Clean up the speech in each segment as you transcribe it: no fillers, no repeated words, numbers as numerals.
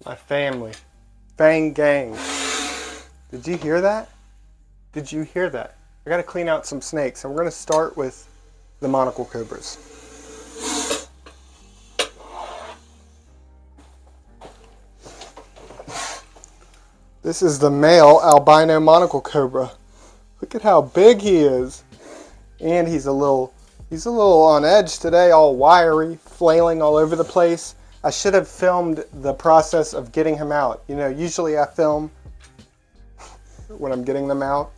My family. Fang gang. Did you hear that? Did you hear that? I gotta clean out some snakes, and we're gonna start with the monocle cobras. This is the male albino monocle cobra. Look at how big he is. And he's a little on edge today, all wiry, flailing all over the place. I should have filmed the process of getting him out. You know, usually I film when I'm getting them out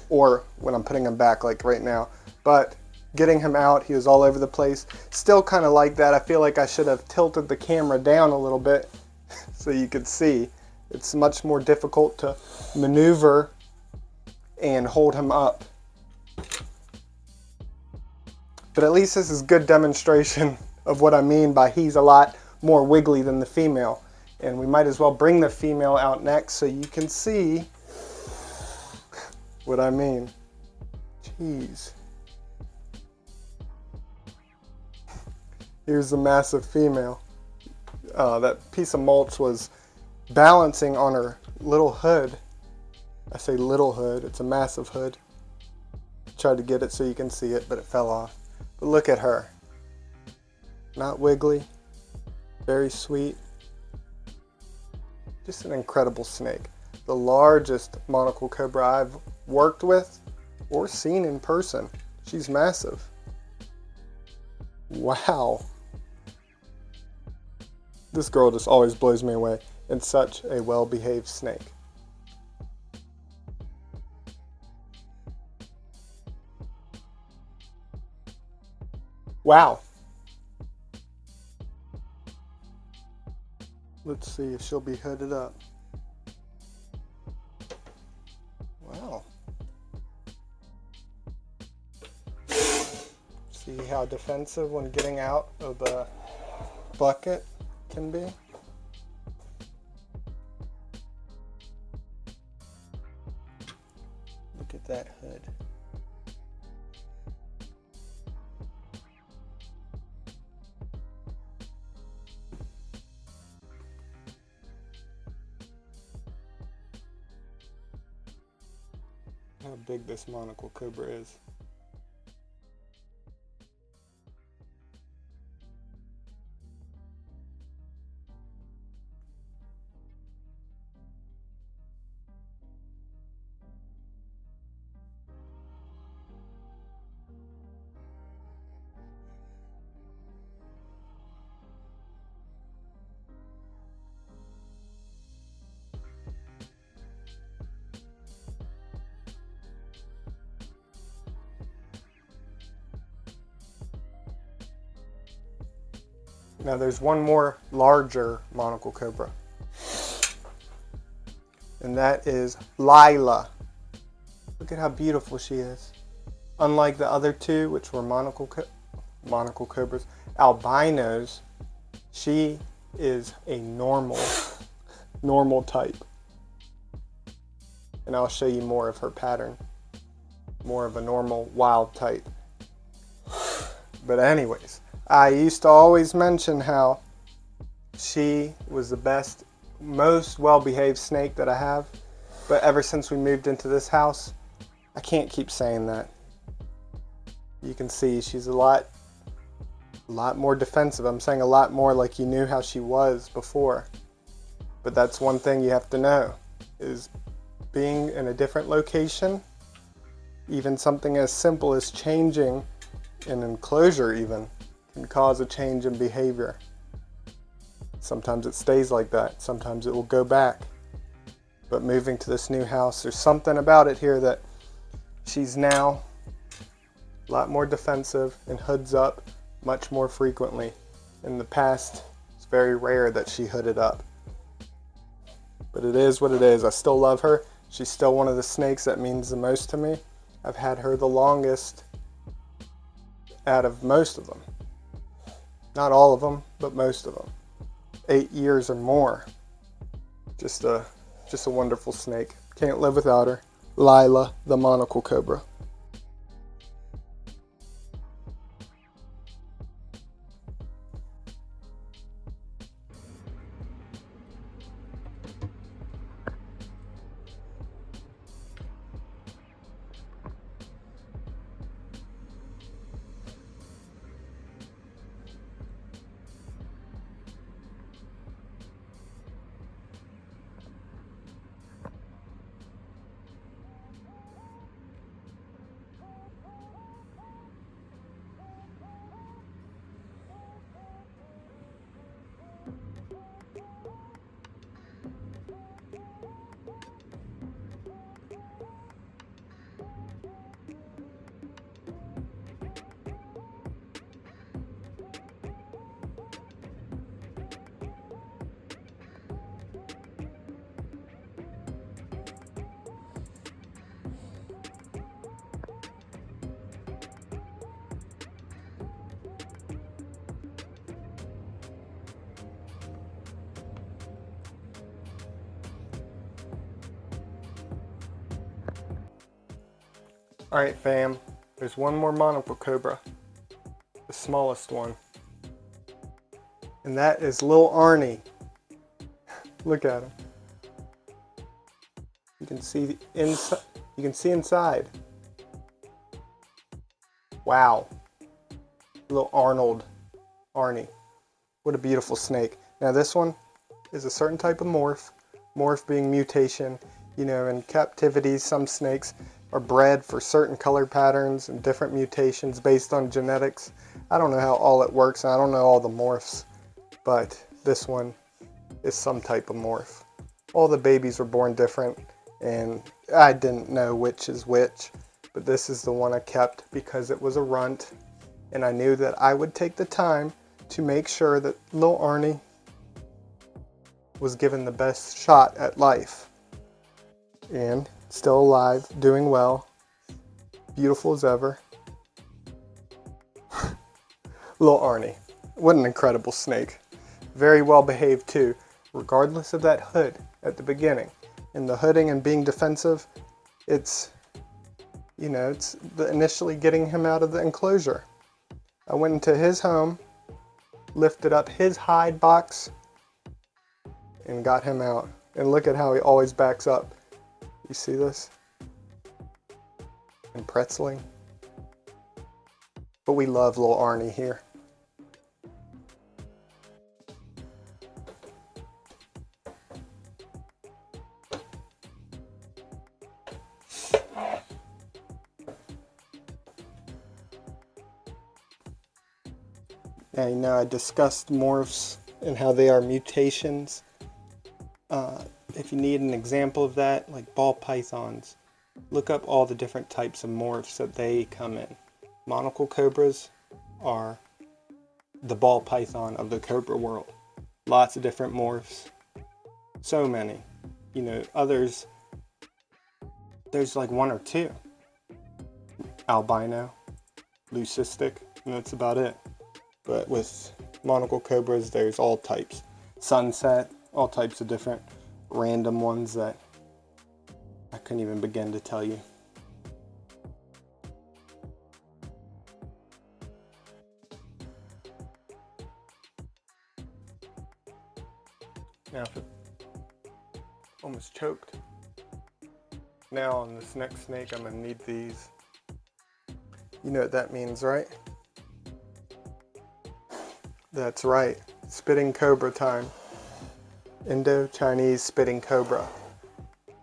or when I'm putting them back, like right now. But getting him out, he was all over the place. Still kind of like that. I feel like I should have tilted the camera down a little bit so you could see. It's much more difficult to maneuver and hold him up. But at least this is good demonstration of what I mean by he's a lot more wiggly than the female. And we might as well bring the female out next so you can see what I mean. Jeez. Here's the massive female. That piece of mulch was balancing on her little hood. I say little hood, it's a massive hood. Tried to get it so you can see it, but it fell off. But look at her. Not wiggly, very sweet. Just an incredible snake. The largest monocle cobra I've worked with or seen in person. She's massive. Wow. This girl just always blows me away, and such a well-behaved snake. Wow. Let's see if she'll be hooded up. Wow. See how defensive when getting out of the bucket can be? Look at that hood. How big this monocle cobra is. Now there's one more larger monocle cobra, and that is Lila. Look at how beautiful she is. Unlike the other two, which were monocle cobras, albinos, she is a normal type. And I'll show you more of her pattern. More of a normal wild type. But anyways, I used to always mention how she was the best, most well-behaved snake that I have. But ever since we moved into this house, I can't keep saying that. You can see she's a lot more defensive. I'm saying a lot more like you knew how she was before. But that's one thing you have to know, is being in a different location, even something as simple as changing an enclosure even, can cause a change in behavior. Sometimes it stays like that, sometimes it will go back. But moving to this new house, there's something about it here that she's now a lot more defensive and hoods up much more frequently. In the past, it's very rare that she hooded up. But it is what it is. I still love her. She's still one of the snakes that means the most to me. I've had her the longest out of most of them. Not all of them, but most of them. 8 years or more. Just a wonderful snake. Can't live without her. Lila, the monocle cobra. Alright fam, there's one more monocle cobra, the smallest one. And that is Lil Arnie. Look at him. You can see inside. You can see inside. Wow. Little Arnie. What a beautiful snake. Now this one is a certain type of morph. Morph being mutation. You know, in captivity, some snakes are bred for certain color patterns and different mutations based on genetics. I don't know how all it works, and I don't know all the morphs, but this one is some type of morph. All the babies were born different, and I didn't know which is which, but this is the one I kept because it was a runt, and I knew that I would take the time to make sure that Lil Arnie was given the best shot at life. And still alive, doing well, beautiful as ever. Lil Arnie, what an incredible snake. Very well behaved too, regardless of that hood at the beginning. In the hooding and being defensive, it's, you know, it's initially getting him out of the enclosure. I went into his home, lifted up his hide box, and got him out. And look at how he always backs up. You see this? And pretzeling. But we love Lil Arnie here. Now you know I discussed morphs and how they are mutations. If you need an example of that, like ball pythons, look up all the different types of morphs that they come in. Monocle cobras are the ball python of the cobra world. Lots of different morphs. So many. You know, others, there's like one or two. Albino, leucistic, and that's about it. But with monocle cobras, there's all types. Sunset, all types of different random ones that I couldn't even begin to tell you. Now, almost choked. Now on this next snake, I'm gonna need these. You know what that means, right? That's right, spitting cobra time. Indo-Chinese spitting cobra,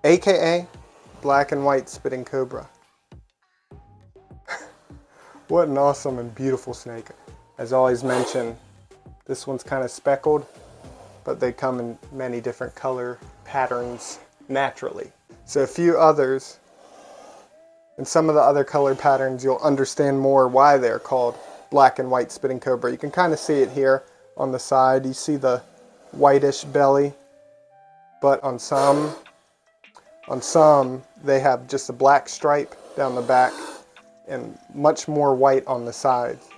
aka black and white spitting cobra. What an awesome and beautiful snake. As always mentioned, this one's kind of speckled, but they come in many different color patterns naturally. So a few others, and some of the other color patterns you'll understand more why they're called black and white spitting cobra. You can kind of see it here on the side. You see the whitish belly, but on some they have just a black stripe down the back and much more white on the sides.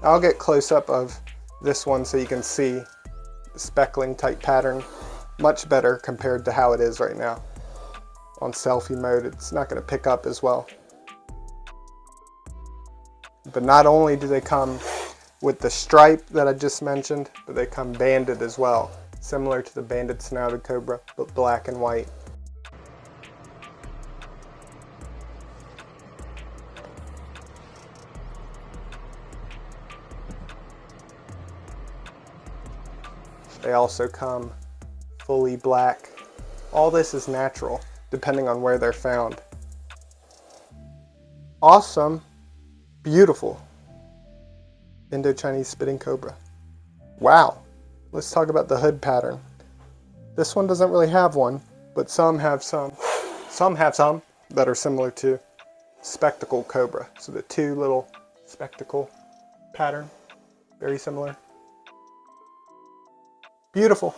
I'll get close up of this one so you can see the speckling type pattern much better compared to how it is right now. On selfie mode, it's not going to pick up as well. But not only do they come with the stripe that I just mentioned, but they come banded as well, similar to the banded snouted cobra, but black and white. They also come fully black. All this is natural, depending on where they're found. Awesome, beautiful Indo-Chinese spitting cobra. Wow, let's talk about the hood pattern. This one doesn't really have one, but some have some. Some have some that are similar to spectacle cobra. So the two little spectacle pattern, very similar. Beautiful.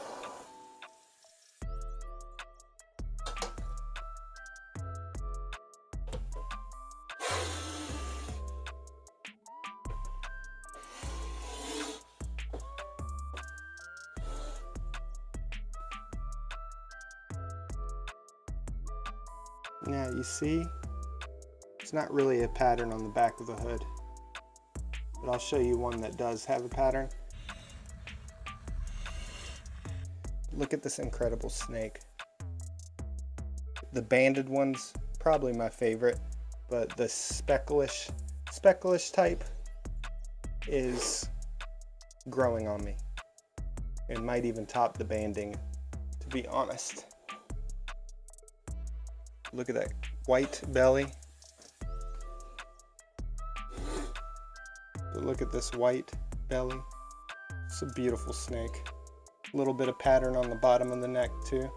Now you see, it's not really a pattern on the back of the hood, but I'll show you one that does have a pattern. Look at this incredible snake. The banded one's probably my favorite, but the specklish type is growing on me. It might even top the banding, to be honest. Look at that white belly. But look at this white belly. It's a beautiful snake. A little bit of pattern on the bottom of the neck too.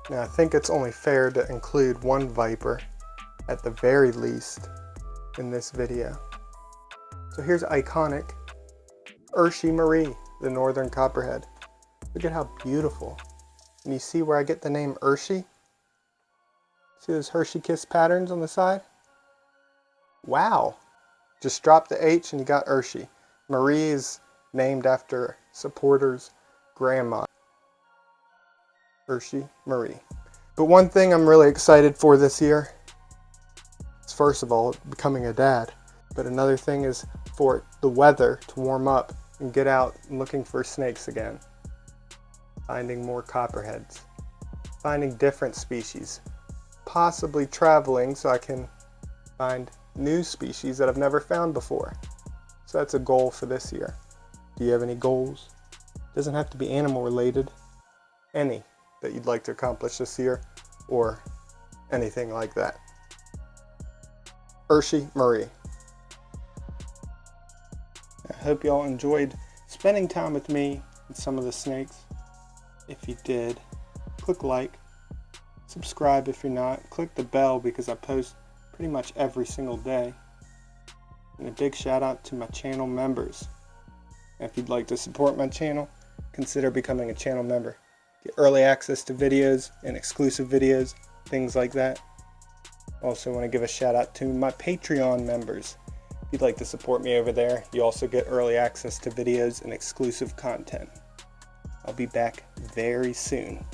Now I think it's only fair to include one viper, at the very least, in this video. So here's iconic Hershey Marie, the northern copperhead. Look at how beautiful. And you see where I get the name Hershey? See those Hershey Kiss patterns on the side? Wow. Just drop the H and you got Hershey. Marie is named after supporter's grandma. Hershey Marie. But one thing I'm really excited for this year is, first of all, becoming a dad. But another thing is for the weather to warm up and get out looking for snakes again. Finding more copperheads. Finding different species. Possibly traveling so I can find new species that I've never found before. So that's a goal for this year. Do you have any goals? Doesn't have to be animal related. Any that you'd like to accomplish this year, or anything like that. Hershey Marie. I hope y'all enjoyed spending time with me and some of the snakes. If you did, click like, subscribe if you're not, click the bell because I post pretty much every single day. And a big shout out to my channel members. And if you'd like to support my channel, consider becoming a channel member. Get early access to videos and exclusive videos, things like that. Also want to give a shout out to my Patreon members. If you'd like to support me over there, you also get early access to videos and exclusive content. I'll be back very soon.